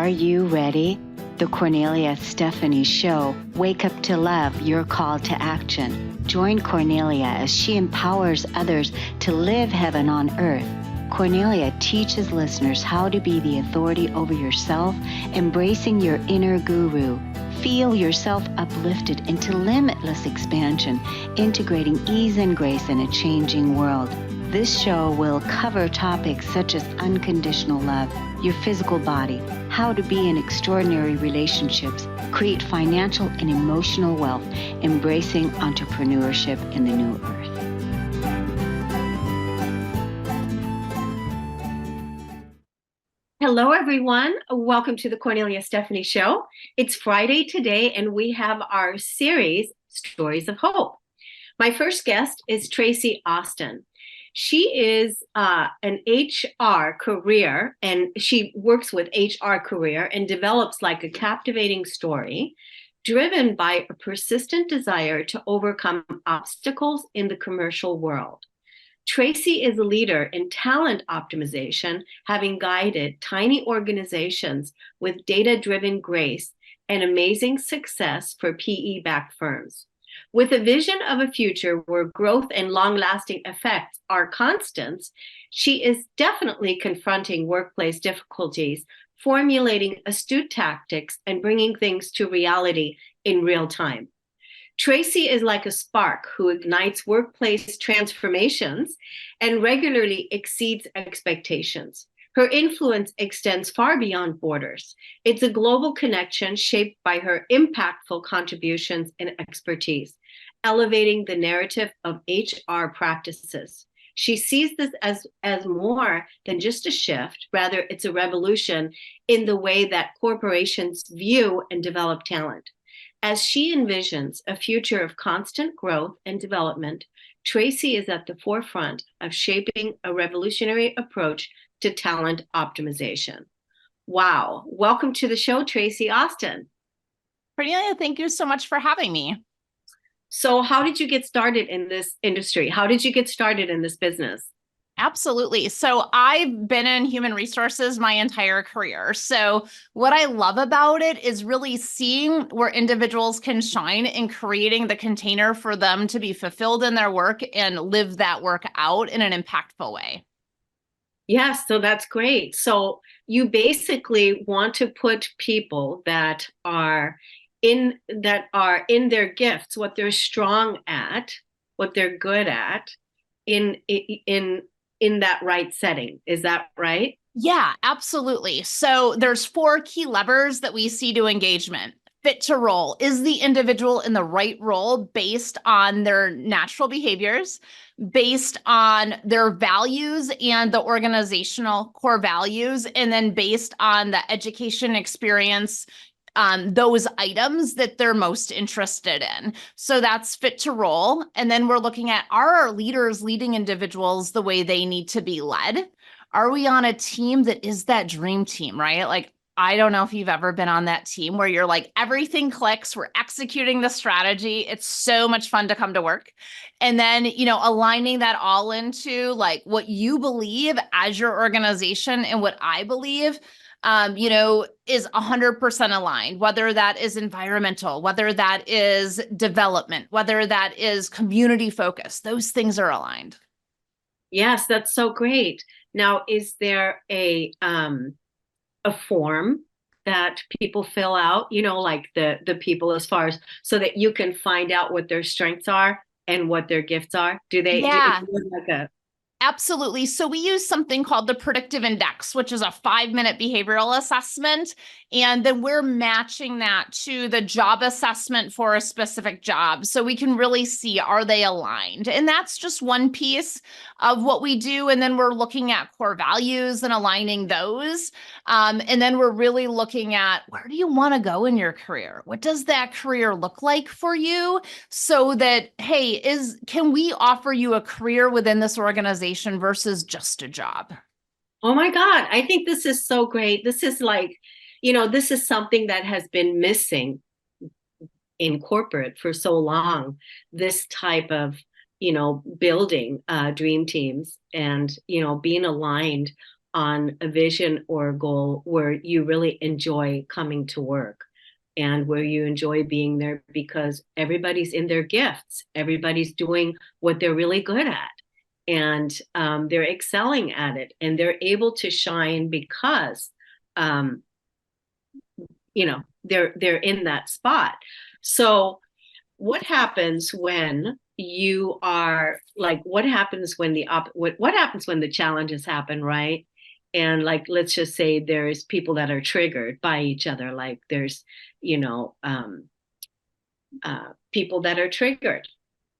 Are you ready? The Kornelia Stephanie Show. Wake up to love, your call to action. Join Kornelia as she empowers others to live heaven on earth. Kornelia teaches listeners how to be the authority over yourself, embracing your inner guru. Feel yourself uplifted into limitless expansion, integrating ease and grace in a changing world. This show will cover topics such as unconditional love, your physical body, how to be in extraordinary relationships, create financial and emotional wealth, embracing entrepreneurship in the new earth. Hello, everyone. Welcome to the Kornelia Stephanie Show. It's Friday today, and we have our series, Stories of Hope. My first guest is Traci Austin. She is an HR career, and she works with HR career and develops like a captivating story driven by a persistent desire to overcome obstacles in the commercial world. Traci is a leader in talent optimization, having guided tiny organizations with data-driven grace and amazing success for PE-backed firms. With a vision of a future where growth and long-lasting effects are constants, she is definitely confronting workplace difficulties, formulating astute tactics, and bringing things to reality in real time. Traci is like a spark who ignites workplace transformations and regularly exceeds expectations. Her influence extends far beyond borders. It's a global connection shaped by her impactful contributions and expertise, elevating the narrative of HR practices. She sees this as more than just a shift. Rather, it's a revolution in the way that corporations view and develop talent. As she envisions a future of constant growth and development, Traci is at the forefront of shaping a revolutionary approach to talent optimization. Wow. Welcome to the show, Traci Austin. Kornelia, thank you so much for having me. So how did you get started in this industry? How did you get started in this business? Absolutely. So I've been in human resources my entire career. So what I love about it is really seeing where individuals can shine and creating the container for them to be fulfilled in their work and live that work out in an impactful way. Yes, so that's great. So you basically want to put people that are in their gifts, what they're strong at, what they're good at, in that right setting. Is that right? Yeah, absolutely. So there's 4 key levers that we see to engagement. Fit to role. Is the individual in the right role based on their natural behaviors, based on their values and the organizational core values, and then based on the education experience, those items that they're most interested in. So that's fit to role. And then we're looking at, are our leaders leading individuals the way they need to be led? Are we on a team that is that dream team, right? Like, I don't know if you've ever been on that team where you're like, everything clicks, we're executing the strategy. It's so much fun to come to work. And then, aligning that all into like what you believe as your organization and what I believe is 100% aligned, whether that is environmental, whether that is development, whether that is community focused, those things are aligned. Yes, that's so great. Now, is there a form that people fill out, like the people as far as so that you can find out what their strengths are and what their gifts are? Yeah. Like Absolutely. So we use something called the predictive index, which is a 5-minute behavioral assessment. And then we're matching that to the job assessment for a specific job. So we can really see, are they aligned? And that's just one piece of what we do. And then we're looking at core values and aligning those. And then we're really looking at, where do you want to go in your career? What does that career look like for you? So that, hey, can we offer you a career within this organization versus just a job? Oh my God, I think this is so great. This is like, this is something that has been missing in corporate for so long, this type of, building dream teams and, being aligned on a vision or a goal where you really enjoy coming to work and where you enjoy being there because everybody's in their gifts. Everybody's doing what they're really good at, and they're excelling at it, and they're able to shine because they're in that spot. So what happens when you are like, what happens when what happens when the challenges happen, right? And like, let's just say there's people that are triggered by each other. Like there's, people that are triggered.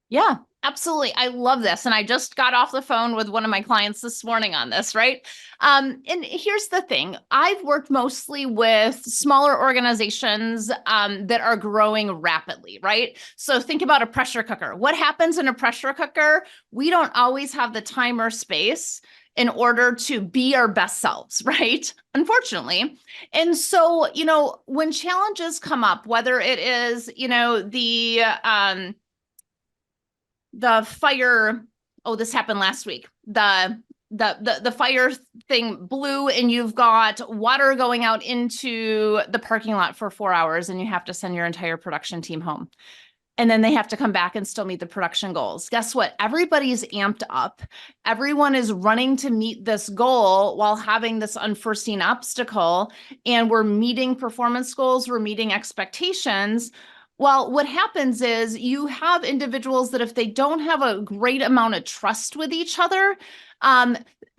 Yeah, absolutely. I love this. And I just got off the phone with one of my clients this morning on this, right? And here's the thing. I've worked mostly with smaller organizations that are growing rapidly, right? So think about a pressure cooker. What happens in a pressure cooker? We don't always have the time or space in order to be our best selves, right? Unfortunately. And so, when challenges come up, whether it is, the fire, this happened last week. The fire thing blew and you've got water going out into the parking lot for 4 hours and you have to send your entire production team home. And then they have to come back and still meet the production goals. Guess what? Everybody's amped up. Everyone is running to meet this goal while having this unforeseen obstacle. And we're meeting performance goals, we're meeting expectations. Well, what happens is you have individuals that if they don't have a great amount of trust with each other,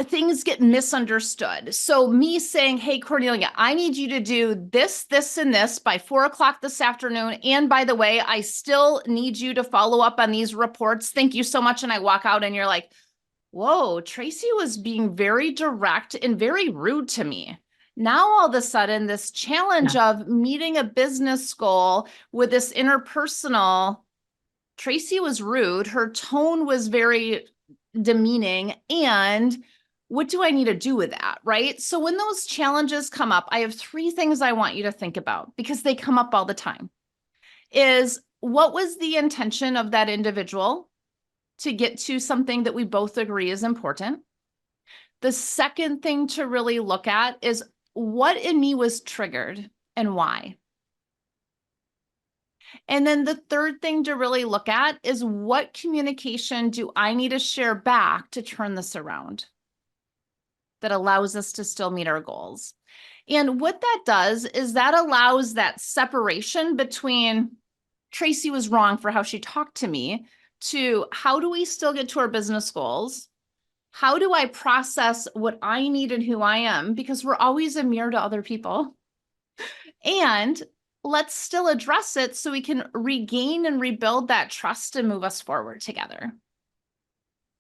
things get misunderstood. So me saying, hey, Kornelia, I need you to do this, this, and this by 4:00 this afternoon. And by the way, I still need you to follow up on these reports. Thank you so much. And I walk out and you're like, whoa, Traci was being very direct and very rude to me. Now, all of a sudden, this challenge of meeting a business goal with this interpersonal, Traci was rude. Her tone was very demeaning. And what do I need to do with that, right? So when those challenges come up, I have 3 things I want you to think about because they come up all the time. Is what was the intention of that individual to get to something that we both agree is important? The second thing to really look at is what in me was triggered and why. And then the third thing to really look at is what communication do I need to share back to turn this around that allows us to still meet our goals. And what that does is that allows that separation between Traci was wrong for how she talked to me to how do we still get to our business goals? How do I process what I need and who I am? Because we're always a mirror to other people. And let's still address it so we can regain and rebuild that trust and move us forward together.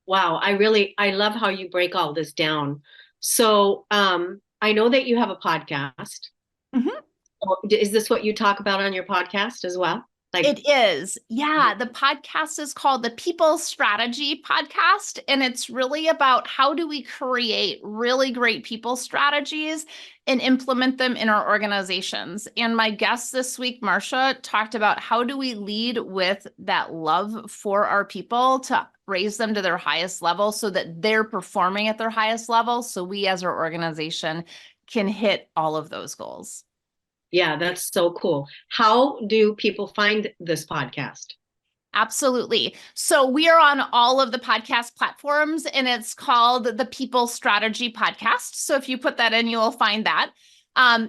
Wow, I love how you break all this down. So I know that you have a podcast. Mm-hmm. Is this what you talk about on your podcast as well? Like, it is. Yeah. The podcast is called the People Strategy Podcast. And it's really about how do we create really great people strategies and implement them in our organizations. And my guest this week, Marcia, talked about how do we lead with that love for our people to raise them to their highest level so that they're performing at their highest level. So we as our organization can hit all of those goals. Yeah, that's so cool. How do people find this podcast? Absolutely. So we are on all of the podcast platforms and it's called the People Strategy Podcast. So if you put that in, you will find that.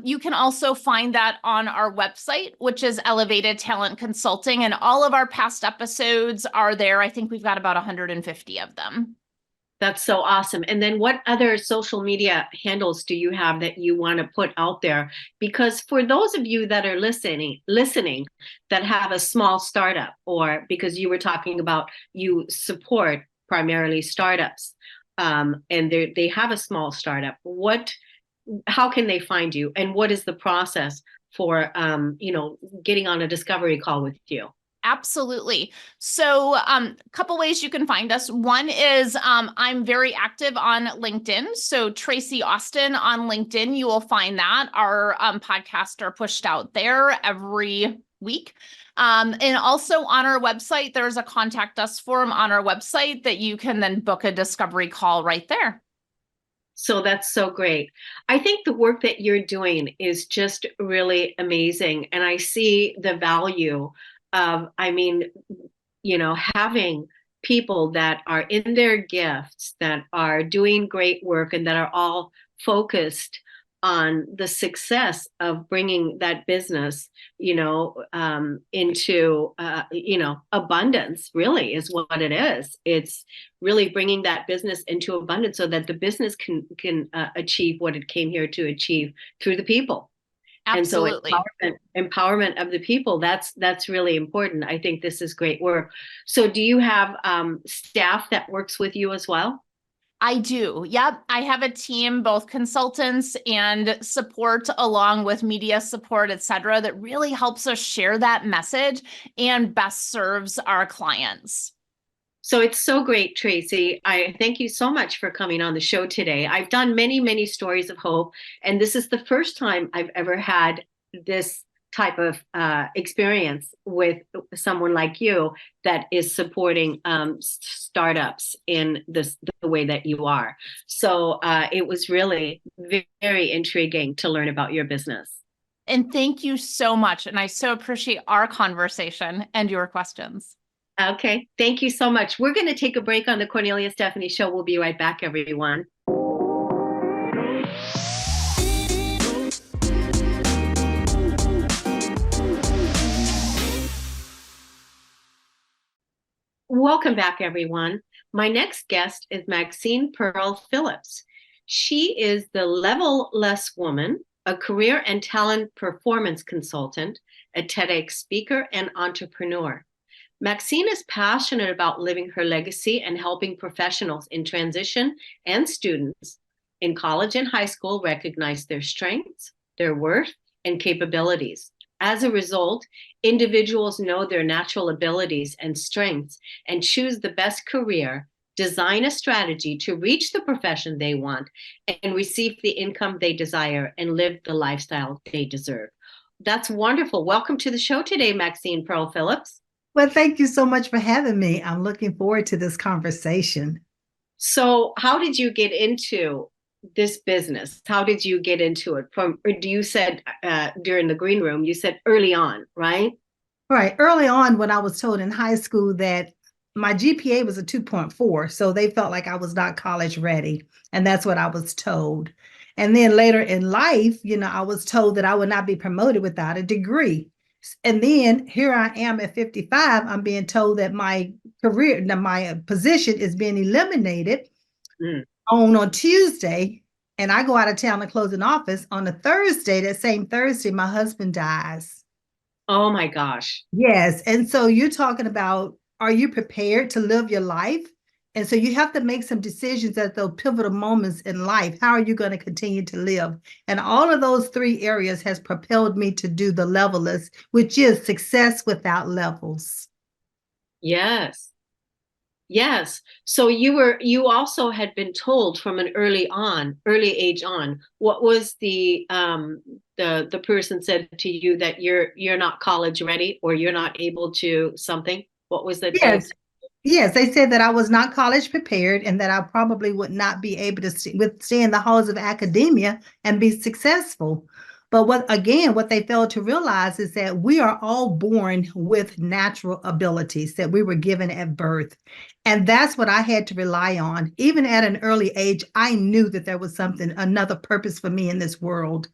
You can also find that on our website, which is Elevated Talent Consulting, and all of our past episodes are there. I think we've got about 150 of them. That's so awesome. And then what other social media handles do you have that you want to put out there? Because for those of you that are listening that have a small startup, or because you were talking about you support primarily startups, and they have a small startup, how can they find you? And what is the process for getting on a discovery call with you? Absolutely. So a couple ways you can find us. One is I'm very active on LinkedIn. So Traci Austin on LinkedIn, you will find that. Our podcasts are pushed out there every week. And also on our website, there's a contact us form on our website that you can then book a discovery call right there. So that's so great. I think the work that you're doing is just really amazing. And I see the value of, having people that are in their gifts, that are doing great work, and that are all focused on the success of bringing that business, into, abundance, really is what it is. It's really bringing that business into abundance so that the business can achieve what it came here to achieve through the people. Absolutely. And so empowerment of the people, that's really important. I think this is great work. So do you have staff that works with you as well? I do. Yep. I have a team, both consultants and support, along with media support, et cetera, that really helps us share that message and best serves our clients. So it's so great, Traci. I thank you so much for coming on the show today. I've done many, many stories of hope, and this is the first time I've ever had this type of experience with someone like you that is supporting startups in the way that you are. So it was really very intriguing to learn about your business. And thank you so much. And I so appreciate our conversation and your questions. Okay, thank you so much. We're going to take a break on the Kornelia Stephanie Show. We'll be right back, everyone. Welcome back, everyone. My next guest is Maxine Pearl Phillips. She is the Level-less woman, a career and talent performance consultant, a TEDx speaker, and entrepreneur. Maxine is passionate about living her legacy and helping professionals in transition and students in college and high school recognize their strengths, their worth, and capabilities. As a result, individuals know their natural abilities and strengths and choose the best career, design a strategy to reach the profession they want, and receive the income they desire and live the lifestyle they deserve. That's wonderful. Welcome to the show today, Maxine Pearl Phillips. Well, thank you so much for having me. I'm looking forward to this conversation. So, how did you get into this business? How did you get into it? You said during the green room, you said early on, right? Right. Early on, when I was told in high school that my GPA was a 2.4, so they felt like I was not college ready. And that's what I was told. And then later in life, I was told that I would not be promoted without a degree. And then here I am at 55, I'm being told that my position is being eliminated on Tuesday. And I go out of town to close an office on a Thursday. That same Thursday, my husband dies. Oh my gosh. Yes. And so you're talking about, are you prepared to live your life? And so you have to make some decisions at those pivotal moments in life. How are you going to continue to live? And all of those three areas has propelled me to do the Level-less, which is success without levels. Yes. Yes. So you also had been told from an early age on, what was the person said to you that you're not college ready or you're not able to something? What was the Yes, they said that I was not college prepared and that I probably would not be able to withstand the halls of academia and be successful. But what they failed to realize is that we are all born with natural abilities that we were given at birth. And that's what I had to rely on. Even at an early age, I knew that there was another purpose for me in this world.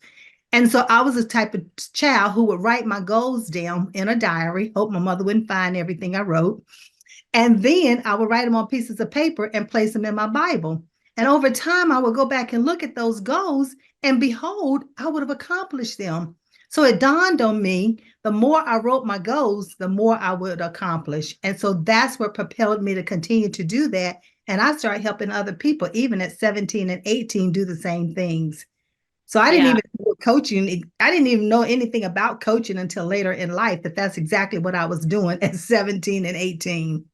And so I was the type of child who would write my goals down in a diary, hope my mother wouldn't find everything I wrote. And then I would write them on pieces of paper and place them in my Bible. And over time, I would go back and look at those goals, and behold, I would have accomplished them. So it dawned on me, the more I wrote my goals, the more I would accomplish. And so that's what propelled me to continue to do that. And I started helping other people, even at 17 and 18, do the same things. So I didn't even know coaching. I didn't even know anything about coaching until later in life, that's exactly what I was doing at 17 and 18.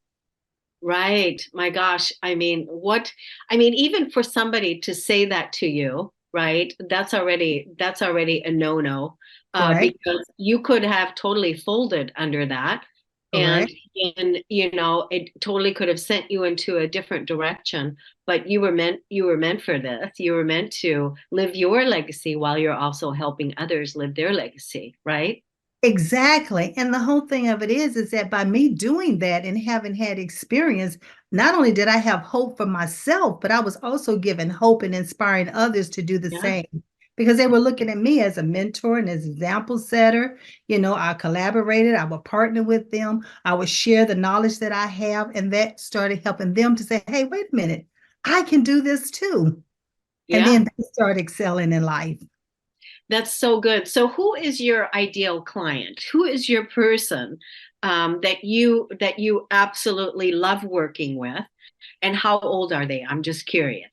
Right. My gosh. Even for somebody to say that to you, right? That's already a no-no, Right. because you could have totally folded under that. And Correct. it totally could have sent you into a different direction, but you were meant for this. You were meant to live your legacy while you're also helping others live their legacy, right? Exactly. And the whole thing of it is that by me doing that and having had experience, not only did I have hope for myself, but I was also given hope and inspiring others to do the Yeah. same because they were looking at me as a mentor and as example setter. I collaborated, I would partner with them, I would share the knowledge that I have, and that started helping them to say, hey, wait a minute, I can do this too. And Yeah. then they start excelling in life. That's so good. So who is your ideal client? Who is your person that you absolutely love working with? And how old are they? I'm just curious.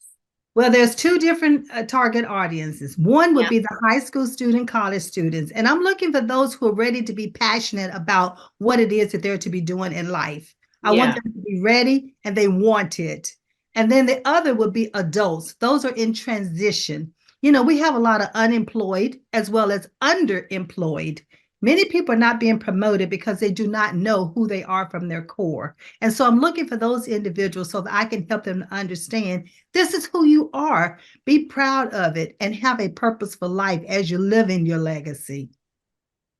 Well, there's two different target audiences. One would Yeah. be the high school student, college students, and I'm looking for those who are ready to be passionate about what it is that they're to be doing in life. I want Yeah. them to be ready and they want it. And then the other would be adults. Those are in transition. We have a lot of unemployed as well as underemployed. Many people are not being promoted because they do not know who they are from their core. And so I'm looking for those individuals so that I can help them to understand this is who you are. Be proud of it and have a purposeful life as you live in your legacy.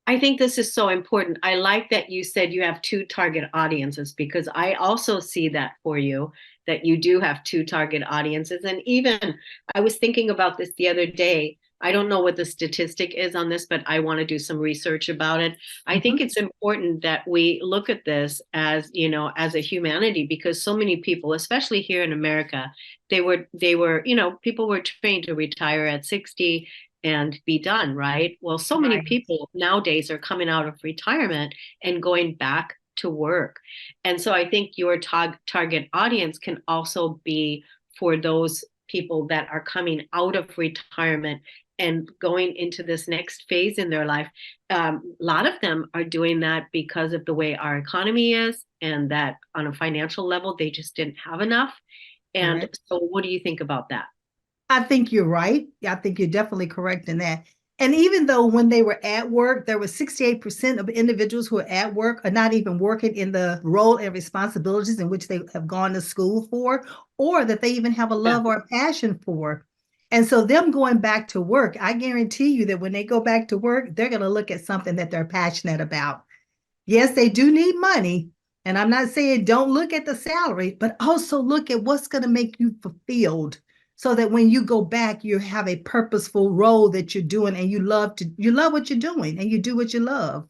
I think this is so important. I like that you said you have two target audiences because I also see that for you, that you do have two target audiences. And even I was thinking about this the other day. I don't know what the statistic is on this, but I want to do some research about it. I think Mhm. it's important that we look at this as a humanity because so many people, especially here in America, people were trained to retire at 60 and be done, right? Well, so many Right. people nowadays are coming out of retirement and going back to work. And so I think your target audience can also be for those people that are coming out of retirement and going into this next phase in their life. A lot of them are doing that because of the way our economy is, and that on a financial level, they just didn't have enough. And Correct. so, what do you think about that? I think you're right. I think you're definitely correct in that. And even though when they were at work, there was 68% of individuals who are at work are not even working in the role and responsibilities in which they have gone to school for, or that they even have a Yeah. love or a passion for. And so them going back to work, I guarantee you that when they go back to work, they're going to look at something that they're passionate about. Yes, they do need money. And I'm not saying don't look at the salary, but also look at what's going to make you fulfilled so that when you go back, you have a purposeful role that you're doing and you love what you're doing and you do what you love.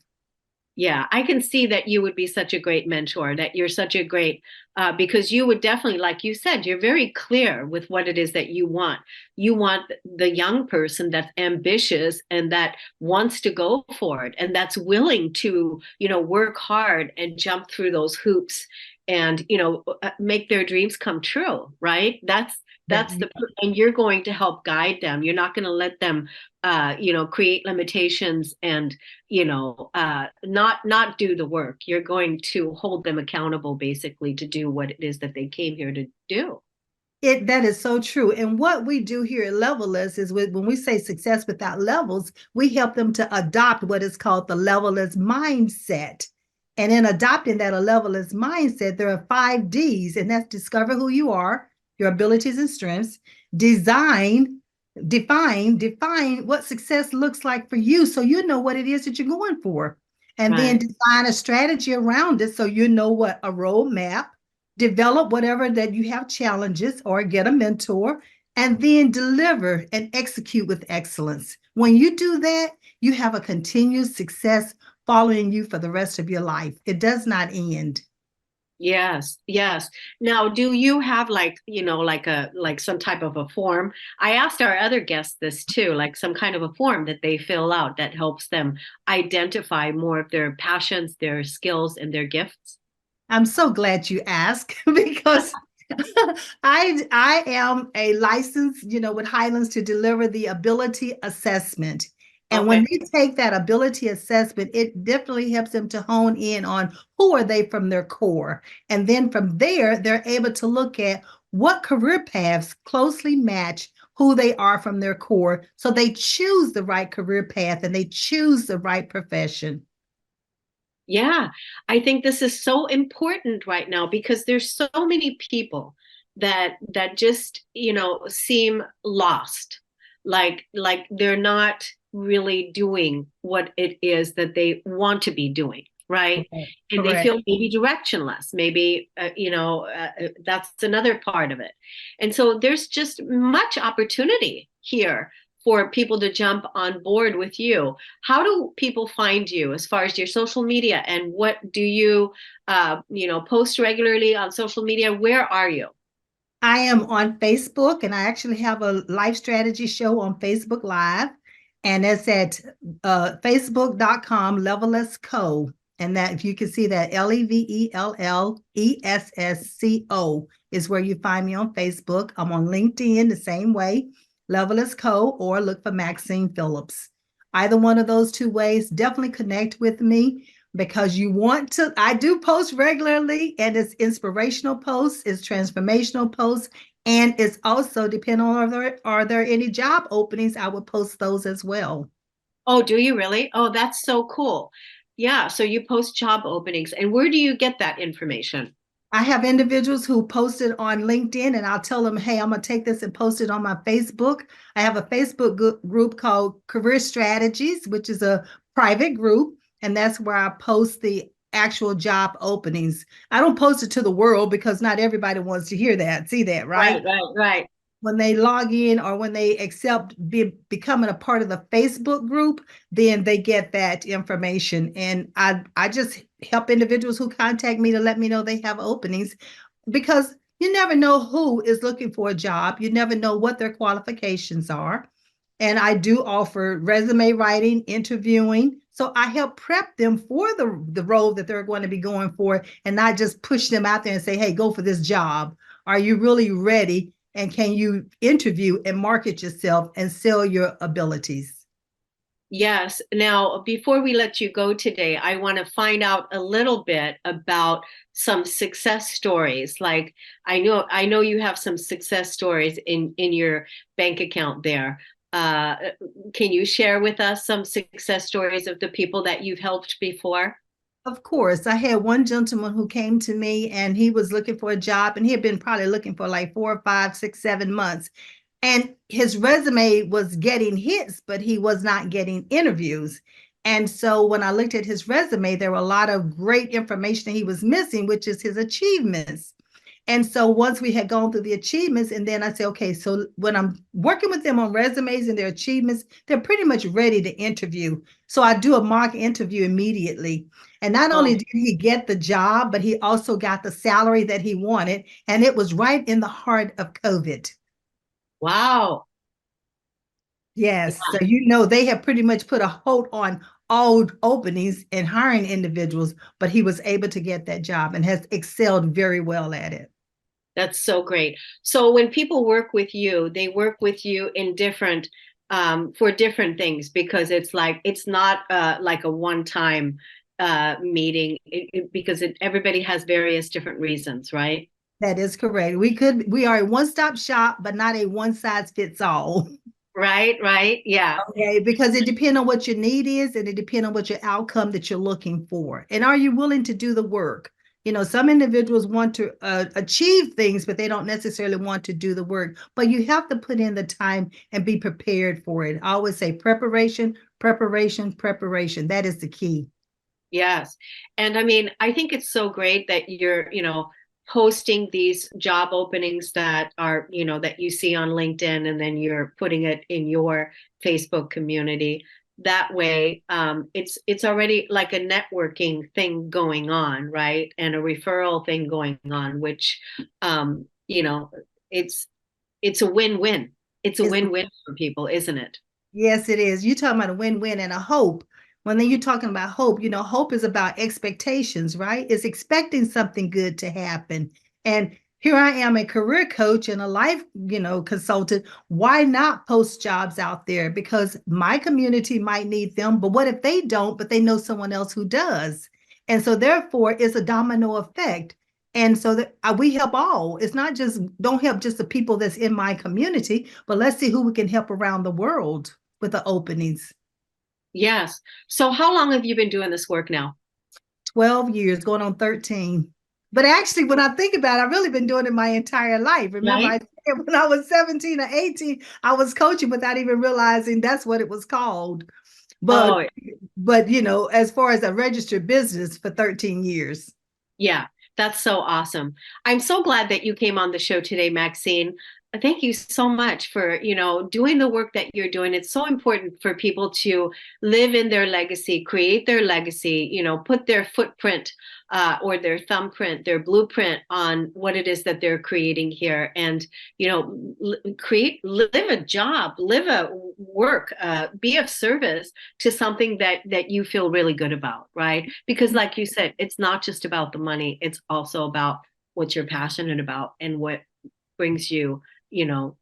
Yeah, I can see that you would be such a great mentor, that you're such a great, because you would definitely, like you said, you're very clear with what it is that you want. You want the young person that's ambitious and that wants to go for it and that's willing to, work hard and jump through those hoops and, make their dreams come true, right? That That's and you're going to help guide them. You're not going to let them, create limitations and not do the work. You're going to hold them accountable basically to do what it is that they came here to do. that is so true. And what we do here at Levelers is when we say success without levels, we help them to adopt what is called the Levelers mindset. And in adopting that a Levelers mindset, there are 5 Ds, and that's discover who you are, your abilities and strengths, design, define what success looks like for you so you know what it is that you're going for. And then Right. design a strategy around it so you know what a roadmap, develop whatever that you have challenges or get a mentor, and then deliver and execute with excellence. When you do that, you have a continued success following you for the rest of your life. It does not end. Yes, yes. Now, do you have like some type of a form? I asked our other guests this too, like some kind of a form that they fill out that helps them identify more of their passions, their skills, and their gifts. I'm so glad you asked because I am a licensed, with Highlands to deliver the ability assessment. And when Okay. they take that ability assessment, it definitely helps them to hone in on who are they from their core. And then from there, they're able to look at what career paths closely match who they are from their core. So they choose the right career path and they choose the right profession. Yeah, I think this is so important right now because there's so many people that just, seem lost. Like they're not really doing what it is that they want to be doing, right? Correct. And they Correct. feel maybe directionless. Maybe that's another part of it. And so there's just much opportunity here for people to jump on board with you. How do people find you as far as your social media, and what do you post regularly on social media? Where are you? I am on Facebook, and I actually have a life strategy show on Facebook Live, and it's at facebook.com Leveless Co. And that, if you can see that, Levellessco is where you find me on Facebook. I'm on LinkedIn the same way, Leveless Co, or look for Maxine Phillips. Either one of those two ways, definitely connect with me, because you want to. I do post regularly, and it's inspirational posts, it's transformational posts, and it's also depending on are there any job openings, I would post those as well. Oh, do you really? Oh, that's so cool. Yeah, so you post job openings, and where do you get that information? I have individuals who post it on LinkedIn, and I'll tell them, hey, I'm going to take this and post it on my Facebook. I have a Facebook group called Career Strategies, which is a private group, and that's where I post the actual job openings. I don't post it to the world because not everybody wants to hear that, see that, right? Right. When they log in or when they accept becoming a part of the Facebook group, then they get that information. And I just help individuals who contact me to let me know they have openings, because you never know who is looking for a job. You never know what their qualifications are. And I do offer resume writing, interviewing. So I help prep them for the role that they're going to be going for, and not just push them out there and say, hey, go for this job. Are you really ready? And can you interview and market yourself and sell your abilities? Yes. Now, before we let you go today, I want to find out a little bit about some success stories. Like I know you have some success stories in your bank account there. Uh, can you share with us some success stories of the people that you've helped before? Of course, I had one gentleman who came to me, and he was looking for a job, and he had been probably looking for like 4, 5, 6, 7 months. And his resume was getting hits, but he was not getting interviews. And so when I looked at his resume, there were a lot of great information that he was missing, which is his achievements. And so once we had gone through the achievements, and then I said, okay, so when I'm working with them on resumes and their achievements, they're pretty much ready to interview. So I do a mock interview immediately. And not only Oh, did he get the job, but he also got the salary that he wanted. And it was right in the heart of COVID. wow. Yes. So, they have pretty much put a hold on all openings and hiring individuals, but he was able to get that job and has excelled very well at it. That's so great. So when people work with you, they work with you in different for different things, because it's not like a one-time meeting, because everybody has various different reasons, right? That is correct. We are a one-stop shop, but not a one size fits all. Right. Yeah. Okay, because it depends on what your need is, and it depends on what your outcome that you're looking for. And are you willing to do the work? Some individuals want to achieve things, but they don't necessarily want to do the work. But you have to put in the time and be prepared for it. I always say preparation, preparation, preparation. That is the key. Yes. And I mean, I think it's so great that you're, posting these job openings that are, that you see on LinkedIn, and then you're putting it in your Facebook community. That way, it's already like a networking thing going on, right? And a referral thing going on, which, um, you know, it's it's a win-win. It's a It's win-win for people, isn't it? Yes, it is. You're talking about a win-win and a hope. When then you're talking about hope, hope is about expectations, right? It's expecting something good to happen. And here I am, a career coach and a life, consultant. Why not post jobs out there? Because my community might need them, but what if they don't, but they know someone else who does? And so therefore, it's a domino effect. And so that we help all. It's not just, don't help just the people that's in my community, but let's see who we can help around the world with the openings. Yes. So how long have you been doing this work now? 12 years, going on 13. But actually, when I think about it, I've really been doing it my entire life. Remember, Right. I said when I was 17 or 18, I was coaching without even realizing that's what it was called. But, Oh, but you know, as far as a registered business for 13 years. yeah, that's so awesome. I'm so glad that you came on the show today, Maxine. Thank you so much for, doing the work that you're doing. It's so important for people to live in their legacy, create their legacy, put their footprint or their thumbprint, their blueprint on what it is that they're creating here, and live a job, live a work, be of service to something that you feel really good about, right? Because like you said, it's not just about the money, it's also about what you're passionate about and what brings you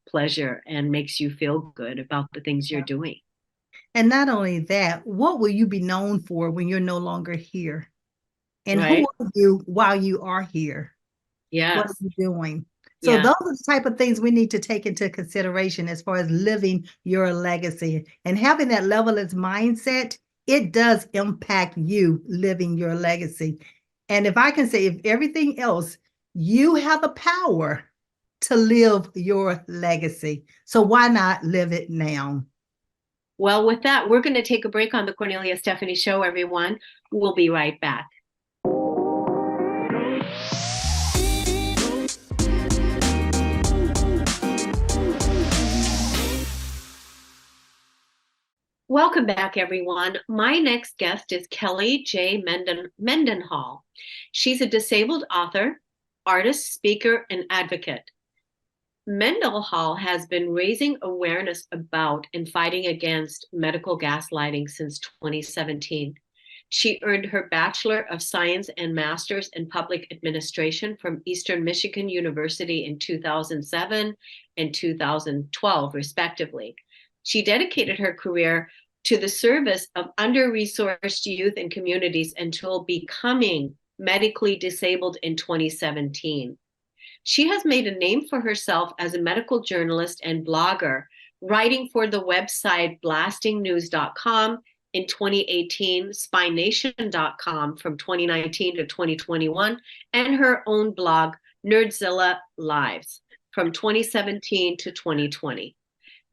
pleasure and makes you feel good about the things you're doing. And not only that, what will you be known for when you're no longer here? And who Right. are you while you are here? What are Yes. you doing? So Yeah. those are the type of things we need to take into consideration as far as living your legacy. And having that levelist mindset, it does impact you living your legacy. And if I can say, if everything else, you have the power to live your legacy. So why not live it now? Well, with that, we're going to take a break on the Kornelia Stephanie Show, everyone. We'll be right back. Welcome back, everyone. My next guest is Kelly J. Mendenhall. She's a disabled author, artist, speaker, and advocate. Mendenhall has been raising awareness about and fighting against medical gaslighting since 2017. She earned her Bachelor of Science and Master's in Public Administration from Eastern Michigan University in 2007 and 2012, respectively. She dedicated her career to the service of under-resourced youth and communities until becoming medically disabled in 2017. She has made a name for herself as a medical journalist and blogger, writing for the website blastingnews.com in 2018, spination.com from 2019 to 2021, and her own blog, Nerdzilla Lives, from 2017 to 2020.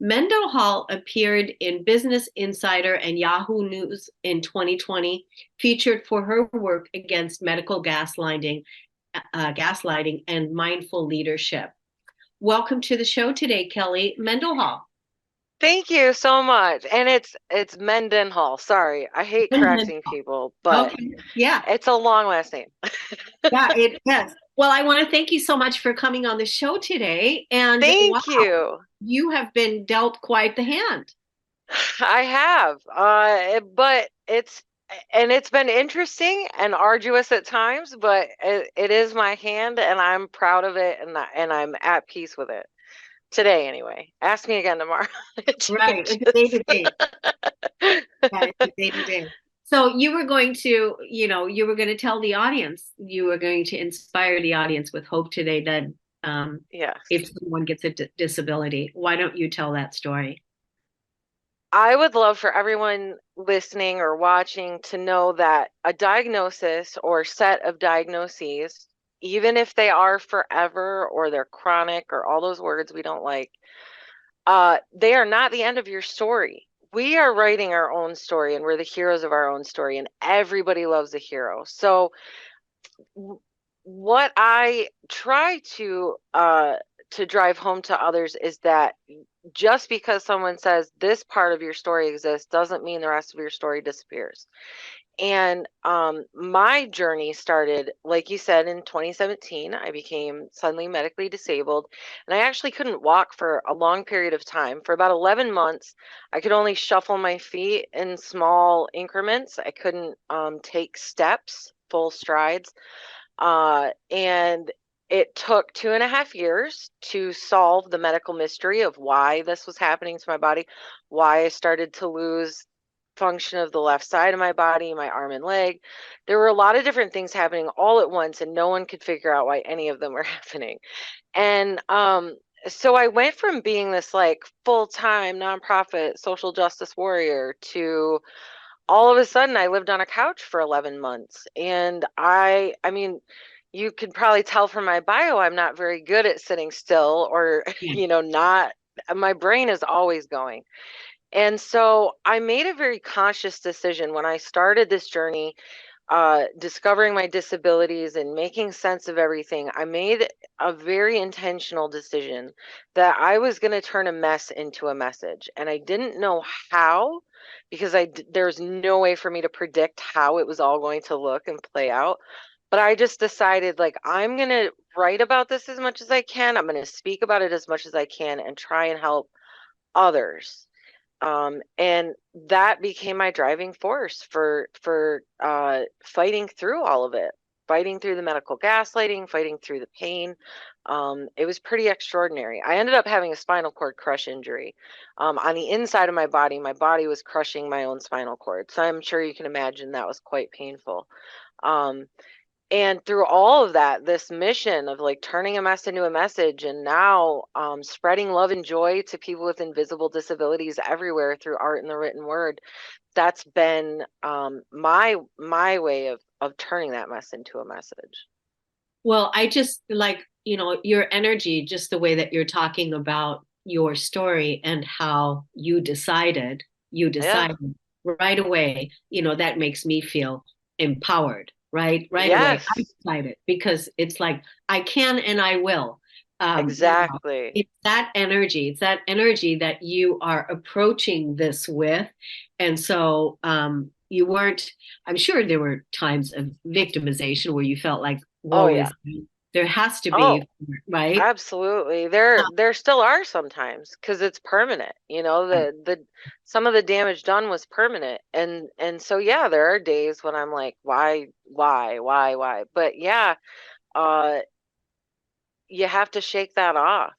Mendenhall appeared in Business Insider and Yahoo News in 2020, featured for her work against medical gaslighting and mindful leadership. Welcome to the show today, Kelly Mendenhall. Thank you so much. And it's Mendenhall. Sorry, I hate correcting people, but okay. Yeah, it's a long last name. yeah, it is. Well, I want to thank you so much for coming on the show today. And Thank you. You have been dealt quite the hand. I have, but it's been interesting and arduous at times, but it is my hand, and I'm proud of it, and I'm at peace with it today. Anyway, ask me again tomorrow. Right, it's a day to day. Yeah, it's a day to day. So you were going to, tell the audience, you were going to inspire the audience with hope today that Yes. if someone gets a disability, why don't you tell that story? I would love for everyone listening or watching to know that a diagnosis or set of diagnoses, even if they are forever or they're chronic or all those words we don't like, they are not the end of your story. We are writing our own story, and we're the heroes of our own story, and everybody loves a hero. So what I try to drive home to others is that just because someone says this part of your story exists doesn't mean the rest of your story disappears. And my journey started, like you said, in 2017. I became suddenly medically disabled, and I actually couldn't walk for a long period of time. For about 11 months, I could only shuffle my feet in small increments. I couldn't take steps, full strides. And it took 2.5 years to solve the medical mystery of why this was happening to my body, why I started to lose function of the left side of my body, my arm and leg. There were a lot of different things happening all at once, and no one could figure out why any of them were happening. And so I went from being this like full-time nonprofit social justice warrior to all of a sudden I lived on a couch for 11 months. And I mean, you could probably tell from my bio, I'm not very good at sitting still or, Yeah. not, my brain is always going. And so I made a very conscious decision when I started this journey, discovering my disabilities and making sense of everything. I made a very intentional decision that I was going to turn a mess into a message. And I didn't know how, because there's no way for me to predict how it was all going to look and play out. But I just decided, like, I'm going to write about this as much as I can. I'm going to speak about it as much as I can and try and help others. And that became my driving force for fighting through all of it, fighting through the medical gaslighting, fighting through the pain. It was pretty extraordinary. I ended up having a spinal cord crush injury. On the inside of my body was crushing my own spinal cord. So I'm sure you can imagine that was quite painful. And through all of that, this mission of like turning a mess into a message, and now spreading love and joy to people with invisible disabilities everywhere through art and the written word, that's been my way of turning that mess into a message. Well, I just like, your energy, just the way that you're talking about your story and how you decided Yeah. right away, that makes me feel empowered, right? Right away. I Yes. decided because it's like, I can and I will. Exactly. It's that energy. It's that energy that you are approaching this with. And so you weren't, I'm sure there were times of victimization where you felt like, Oh woe yeah. is me. There has to Oh, be, right? absolutely. There still are sometimes, because it's permanent. The some of the damage done was permanent. And so yeah, there are days when I'm like, why? But yeah, uh you have to shake that off.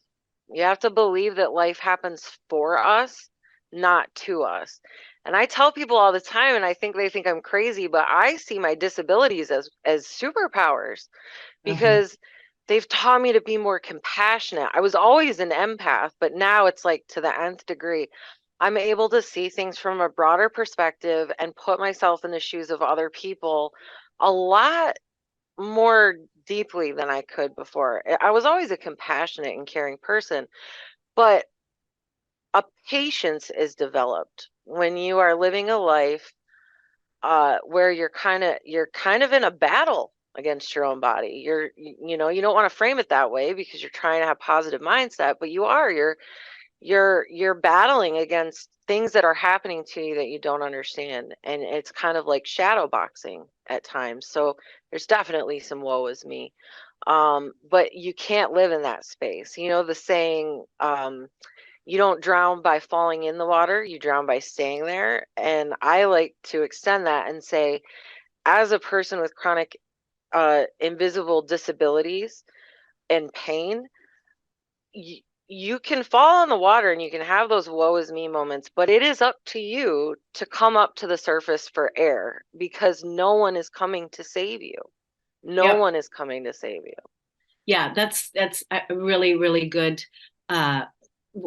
You have to believe that life happens for us, not to us. And I tell people all the time, and I think they think I'm crazy, but I see my disabilities as superpowers, Uh-huh. because they've taught me to be more compassionate. I was always an empath, but now it's like to the nth degree. I'm able to see things from a broader perspective and put myself in the shoes of other people a lot more deeply than I could before. I was always a compassionate and caring person, but a patience is developed when you are living a life where you're kind of in a battle against your own body. You don't want to frame it that way because you're trying to have positive mindset, but you're battling against things that are happening to you that you don't understand, and it's kind of like shadow boxing at times. So there's definitely some woe is me, but you can't live in that space. The saying, you don't drown by falling in the water, you drown by staying there. And I like to extend that and say, as a person with chronic invisible disabilities and pain, you can fall in the water and you can have those woe is me moments, but it is up to you to come up to the surface for air, because no one is coming to save you. No Yep. one is coming to save you. Yeah, that's a really, really good, uh,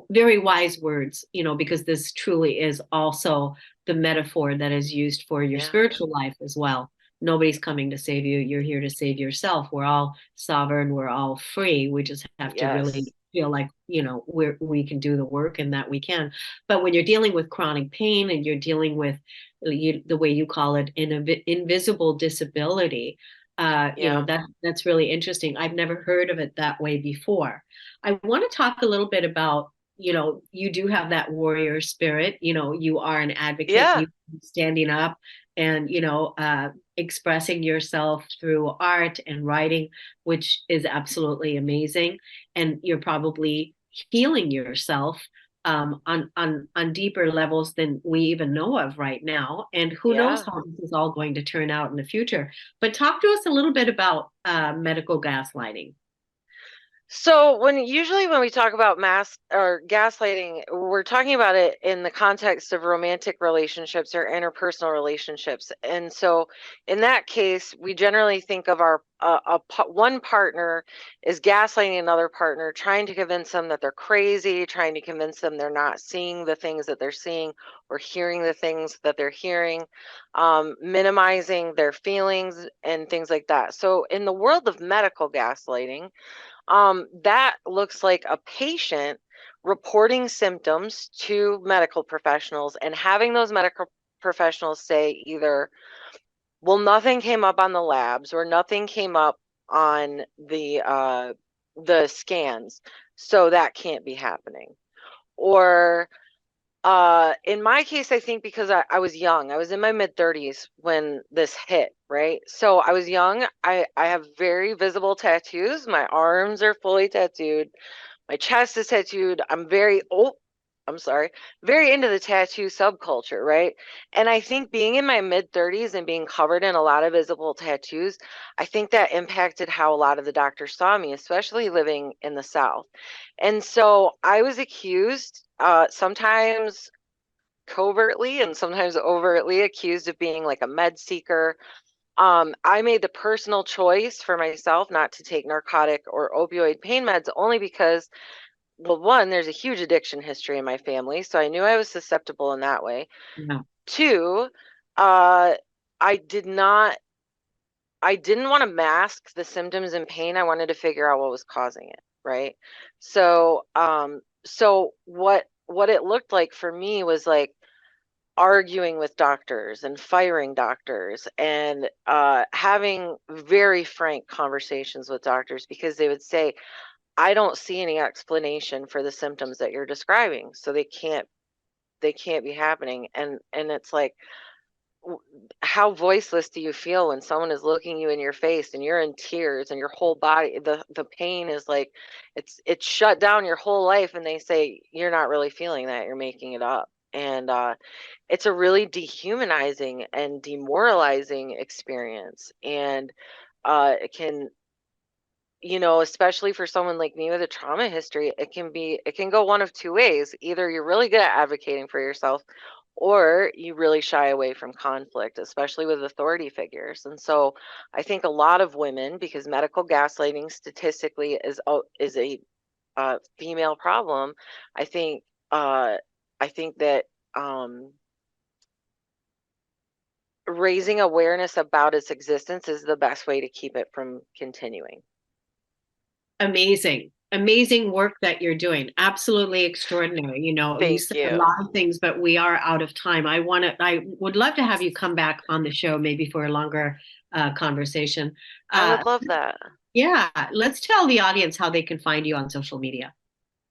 very wise words, because this truly is also the metaphor that is used for your Yeah. spiritual life as well. Nobody's coming to save you. You're here to save yourself. We're all sovereign. We're all free. We just have to Yes. really feel like, we can do the work and that we can. But when you're dealing with chronic pain and you're dealing with the way you call it, an invisible disability, Yeah. that's really interesting. I've never heard of it that way before. I want to talk a little bit about, you do have that warrior spirit. You are an advocate. Yeah. You standing up and expressing yourself through art and writing, which is absolutely amazing. And you're probably healing yourself on deeper levels than we even know of right now. And who knows Yeah. how this is all going to turn out in the future. But talk to us a little bit about medical gaslighting. So usually when we talk about mass or gaslighting, we're talking about it in the context of romantic relationships or interpersonal relationships. And so in that case, we generally think of our one partner is gaslighting another partner, trying to convince them that they're crazy, trying to convince them they're not seeing the things that they're seeing or hearing the things that they're hearing, minimizing their feelings and things like that. So in the world of medical gaslighting, that looks like a patient reporting symptoms to medical professionals and having those medical professionals say either, well, nothing came up on the labs or nothing came up on the scans, so that can't be happening. Or in my case, I think because I was young, I was in my mid-30s when this hit, right? So I was young. I have very visible tattoos. My arms are fully tattooed. My chest is tattooed. I'm sorry, very into the tattoo subculture, right? And I think being in my mid-30s and being covered in a lot of visible tattoos, I think that impacted how a lot of the doctors saw me, especially living in the South. And so I was accused, sometimes covertly and sometimes overtly accused of being like a med seeker. I made the personal choice for myself not to take narcotic or opioid pain meds only because, well, one, there's a huge addiction history in my family, so I knew I was susceptible in that way. Yeah. Two, I didn't want to mask the symptoms and pain. I wanted to figure out what was causing it, right? So, what it looked like for me was like arguing with doctors and firing doctors and having very frank conversations with doctors because they would say, I don't see any explanation for the symptoms that you're describing, so they can't be happening. And it's like, how voiceless do you feel when someone is looking you in your face and you're in tears and your whole body, the pain is like it's shut down your whole life, and they say you're not really feeling that, you're making it up. And it's a really dehumanizing and demoralizing experience. And it can, especially for someone like me with a trauma history, it can go one of two ways. Either you're really good at advocating for yourself, or you really shy away from conflict, especially with authority figures. And so I think a lot of women, because medical gaslighting statistically is a female problem, I think that raising awareness about its existence is the best way to keep it from continuing. Amazing work that you're doing. Absolutely extraordinary. You said a lot of things, but we are out of time. I would love to have you come back on the show, maybe for a longer conversation. I would love that. Yeah. Let's tell the audience how they can find you on social media.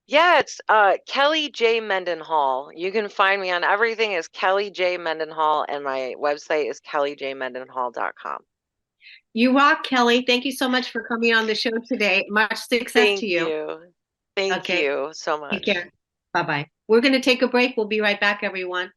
Yeah, it's Kelly J. Mendenhall. You can find me on everything as Kelly J. Mendenhall, and my website is kellyjmendenhall.com. You rock, Kelly. Thank you so much for coming on the show today. Much success to you. Thank you so much. Take care. Bye-bye. We're going to take a break. We'll be right back, everyone.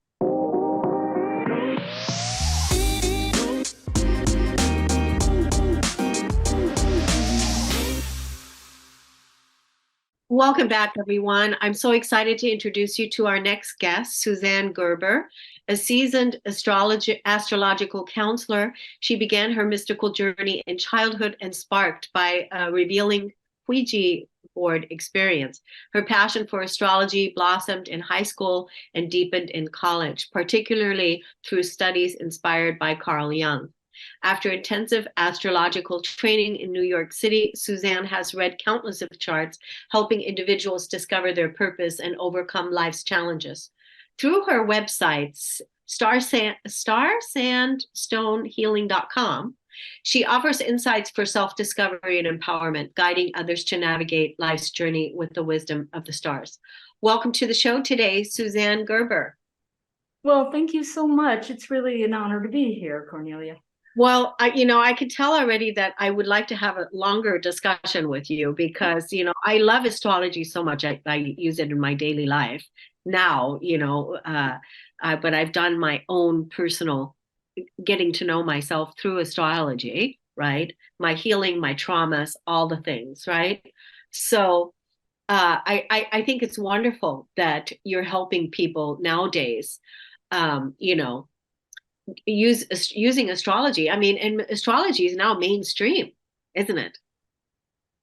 Welcome back, everyone. I'm so excited to introduce you to our next guest, Suzzane Gerber, a seasoned astrological counselor. She began her mystical journey in childhood and sparked by a revealing Ouija board experience. Her passion for astrology blossomed in high school and deepened in college, particularly through studies inspired by Carl Jung. After intensive astrological training in New York City, Suzzane has read countless of charts, helping individuals discover their purpose and overcome life's challenges. Through her websites, starsandstonehealing.com, she offers insights for self-discovery and empowerment, guiding others to navigate life's journey with the wisdom of the stars. Welcome to the show today, Suzzane Gerber. Well, thank you so much. It's really an honor to be here, Kornelia. Well, I could tell already that I would like to have a longer discussion with you because, I love astrology so much. I use it in my daily life now, but I've done my own personal getting to know myself through astrology, right? My healing, my traumas, all the things, right? So I think it's wonderful that you're helping people nowadays, using astrology. I mean, and astrology is now mainstream. isn't it?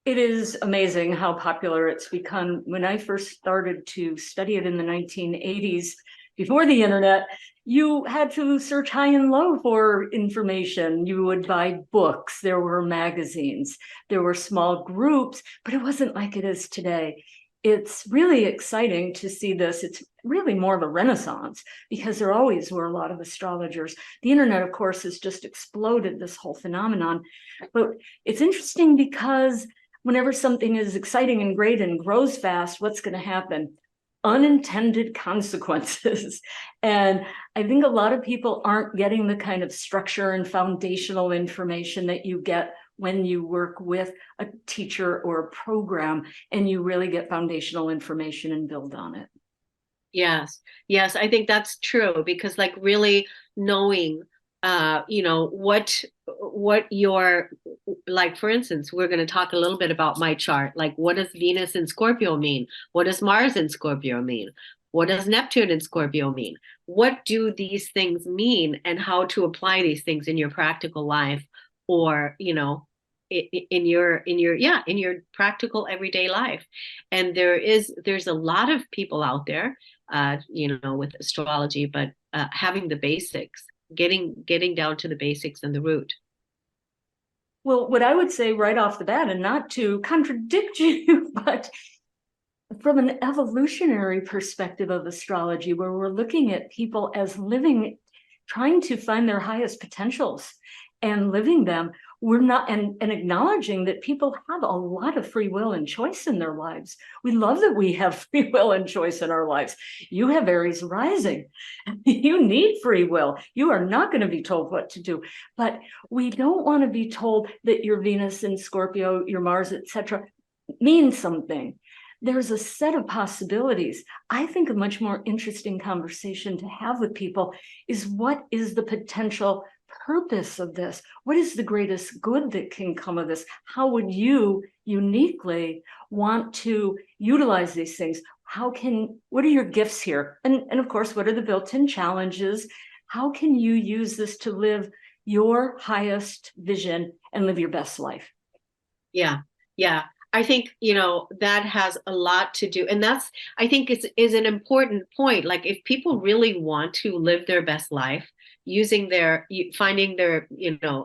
It is amazing how popular it's become. When I first started to study it in the 1980s, before the internet, you had to search high and low for information. You would buy books, there were magazines, there were small groups, but it wasn't like it is today. It's really exciting to see this. It's really more of a renaissance because there always were a lot of astrologers. The internet, of course, has just exploded this whole phenomenon. But it's interesting because whenever something is exciting and great and grows fast, what's going to happen? Unintended consequences. And I think a lot of people aren't getting the kind of structure and foundational information that you get when you work with a teacher or a program and you really get foundational information and build on it. Yes, yes, I think that's true because like really knowing what your, like for instance, we're going to talk a little bit about my chart. Like what does Venus in Scorpio mean? What does Mars in Scorpio mean? What does Neptune in Scorpio mean? What do these things mean and how to apply these things in your practical life or, in your practical everyday life. And there's a lot of people out there, with astrology, but having the basics, getting down to the basics and the root. Well, what I would say right off the bat, and not to contradict you, but from an evolutionary perspective of astrology, where we're looking at people as living, trying to find their highest potentials and living them, we're not, and acknowledging that people have a lot of free will and choice in their lives. We love that we have free will and choice in our lives. You have Aries rising. You need free will. You are not going to be told what to do. But we don't want to be told that your Venus in Scorpio, your Mars, etc., means something. There's a set of possibilities. I think a much more interesting conversation to have with people is what is the potential purpose of this? What is the greatest good that can come of this? How would you uniquely want to utilize these things? What are your gifts here? And of course, what are the built-in challenges? How can you use this to live your highest vision and live your best life? Yeah. I think, that has a lot to do. And that's, I think is an important point. Like if people really want to live their best life, finding their,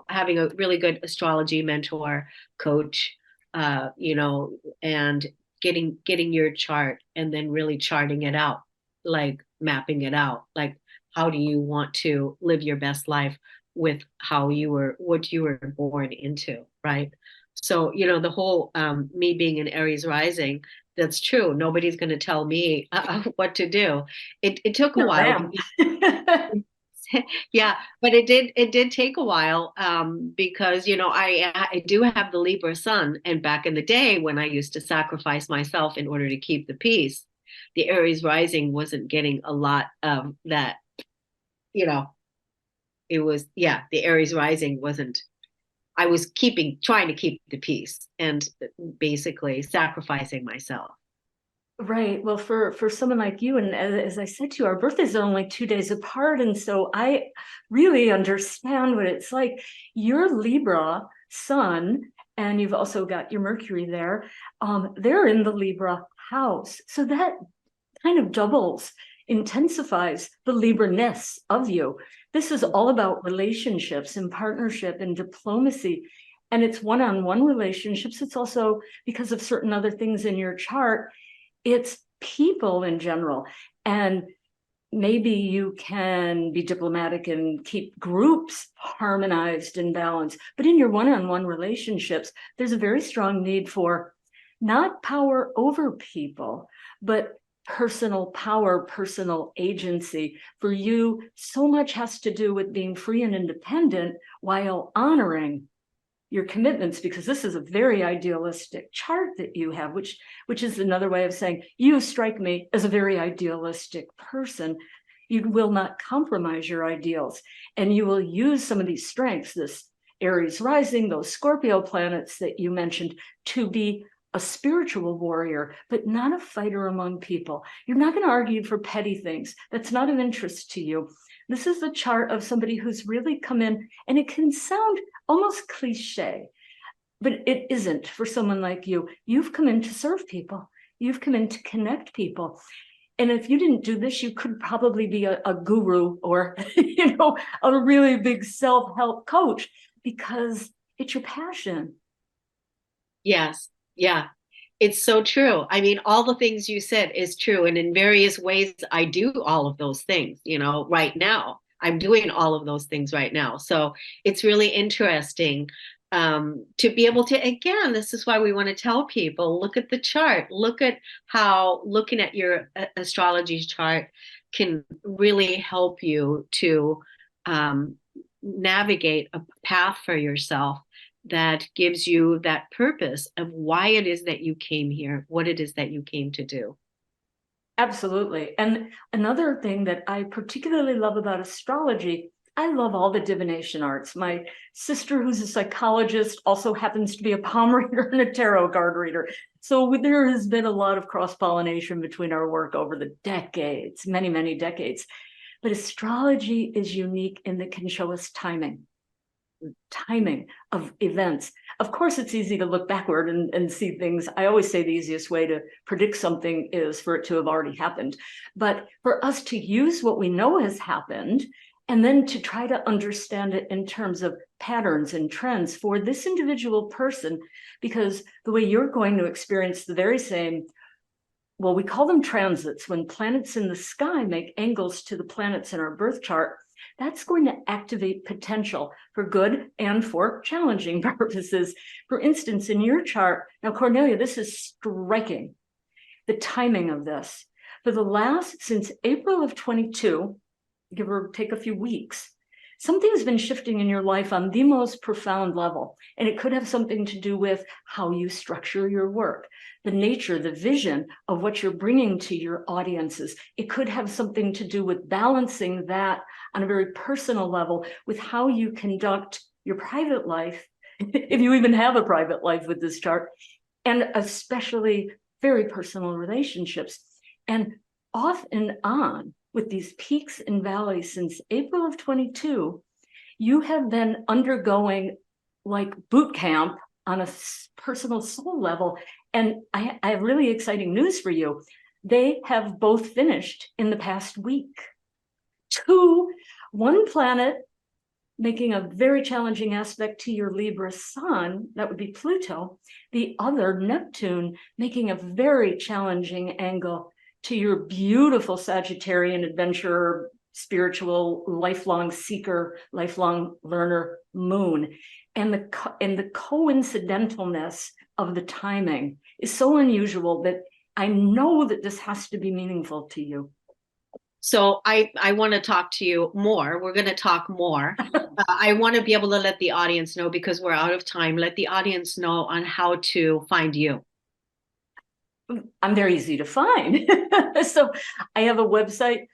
having a really good astrology mentor, coach, and getting your chart and then really charting it out, like mapping it out. Like, how do you want to live your best life with what you were born into, right? So, the whole me being an Aries rising, that's true. Nobody's going to tell me what to do. It took a while. Yeah, but it did take a while because, I do have the Libra sun. And back in the day when I used to sacrifice myself in order to keep the peace, the Aries rising wasn't getting a lot of that, it was, the Aries rising wasn't. I was trying to keep the peace and basically sacrificing myself. Right. Well, for someone like you, and as I said to you, our birthdays are only 2 days apart. And so I really understand what it's like. Your Libra sun, and you've also got your Mercury there, they're in the Libra house. So that kind of intensifies the Libra-ness of you. This is all about relationships and partnership and diplomacy. And it's one-on-one relationships. It's also because of certain other things in your chart. It's people in general. And maybe you can be diplomatic and keep groups harmonized and balanced. But in your one-on-one relationships, there's a very strong need for not power over people, but personal power, personal agency. For you, so much has to do with being free and independent while honoring your commitments, because this is a very idealistic chart that you have, which is another way of saying you strike me as a very idealistic person. You will not compromise your ideals, and you will use some of these strengths, this Aries rising, those Scorpio planets that you mentioned, to be a spiritual warrior, but not a fighter among people. You're not going to argue for petty things. That's not of interest to you. This is the chart of somebody who's really come in, and it can sound almost cliche, but it isn't for someone like you. You've come in to serve people. You've come in to connect people. And if you didn't do this, you could probably be a guru or, a really big self-help coach, because it's your passion. Yes. Yeah. It's so true. I mean, all the things you said is true. And in various ways, I do all of those things, right now. I'm doing all of those things right now. So it's really interesting to be able to, again, this is why we want to tell people, look at the chart, look at how looking at your astrology chart can really help you to navigate a path for yourself that gives you that purpose of why it is that you came here, what it is that you came to do. Absolutely. And another thing that I particularly love about astrology, I love all the divination arts. My sister, who's a psychologist, also happens to be a palm reader and a tarot card reader. So there has been a lot of cross-pollination between our work over the decades, many, many decades. But astrology is unique in that it can show us timing of events. Of course, it's easy to look backward and see things. I always say the easiest way to predict something is for it to have already happened. But for us to use what we know has happened and then to try to understand it in terms of patterns and trends for this individual person, because the way you're going to experience the very same, well, we call them transits, when planets in the sky make angles to the planets in our birth chart, that's going to activate potential for good and for challenging purposes. For instance, in your chart, now, Kornelia, this is striking, the timing of this. Since April of 22, give or take a few weeks, something has been shifting in your life on the most profound level. And it could have something to do with how you structure your work, the nature, the vision of what you're bringing to your audiences. It could have something to do with balancing that on a very personal level with how you conduct your private life, if you even have a private life with this chart, and especially very personal relationships. And off and on with these peaks and valleys since April of 22, you have been undergoing like boot camp on a personal soul level. And I have really exciting news for you. They have both finished in the past week. One planet making a very challenging aspect to your Libra sun, that would be Pluto. The other, Neptune, making a very challenging angle to your beautiful Sagittarian adventurer, spiritual, lifelong seeker, lifelong learner moon. And the coincidentalness of the timing is so unusual that I know that this has to be meaningful to you. So I want to talk to you more. We're going to talk more. I want to be able to let the audience know, because we're out of time, let the audience know on how to find you. I'm very easy to find. So I have a website.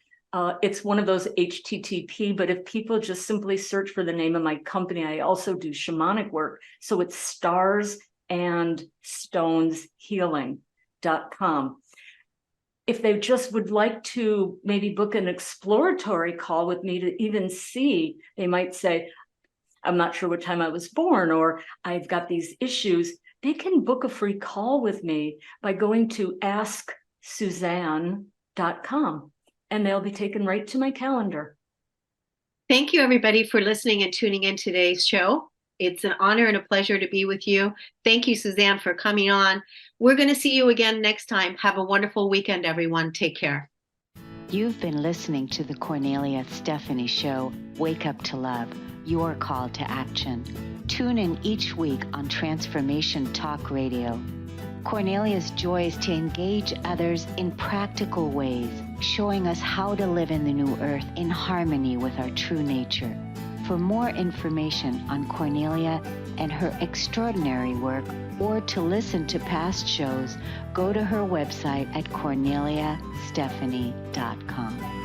It's one of those HTTP, but if people just simply search for the name of my company, I also do shamanic work. So it's starsandstoneshealing.com. If they just would like to maybe book an exploratory call with me to even see, they might say, I'm not sure what time I was born, or I've got these issues. They can book a free call with me by going to asksuzzane.com, and they'll be taken right to my calendar. Thank you, everybody, for listening and tuning in today's show. It's an honor and a pleasure to be with you. Thank you, Suzzane, for coming on. We're going to see you again next time. Have a wonderful weekend, everyone. Take care. You've been listening to the Kornelia Stephanie Show, Wake Up to Love, your call to action. Tune in each week on Transformation Talk Radio. Kornelia's joy is to engage others in practical ways, showing us how to live in the new earth in harmony with our true nature. For more information on Kornelia and her extraordinary work, or to listen to past shows, go to her website at korneliastephanie.com.